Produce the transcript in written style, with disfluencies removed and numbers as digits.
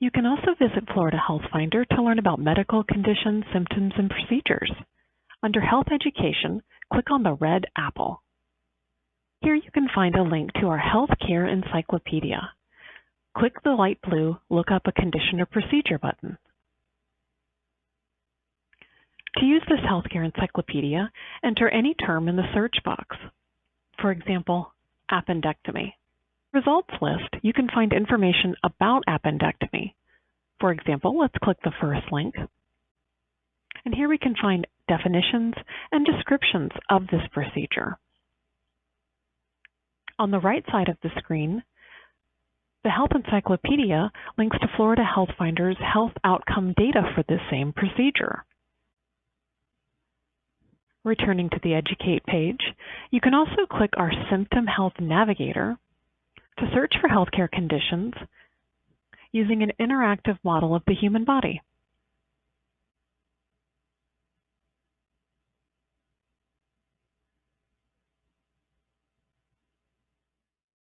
You can also visit Florida Health Finder to learn about medical conditions, symptoms, and procedures. Under Health Education, click on the red apple. Here you can find a link to our Healthcare Encyclopedia. Click the light blue Look Up a Condition or Procedure button. To use this Healthcare Encyclopedia, enter any term in the search box. For example, appendectomy. Results list, you can find information about appendectomy. For example, let's click the first link. And here we can find definitions and descriptions of this procedure. On the right side of the screen, the Health Encyclopedia links to Florida Health Finder's health outcome data for this same procedure. Returning to the Educate page, you can also click our Symptom Health Navigator to search for healthcare conditions using an interactive model of the human body.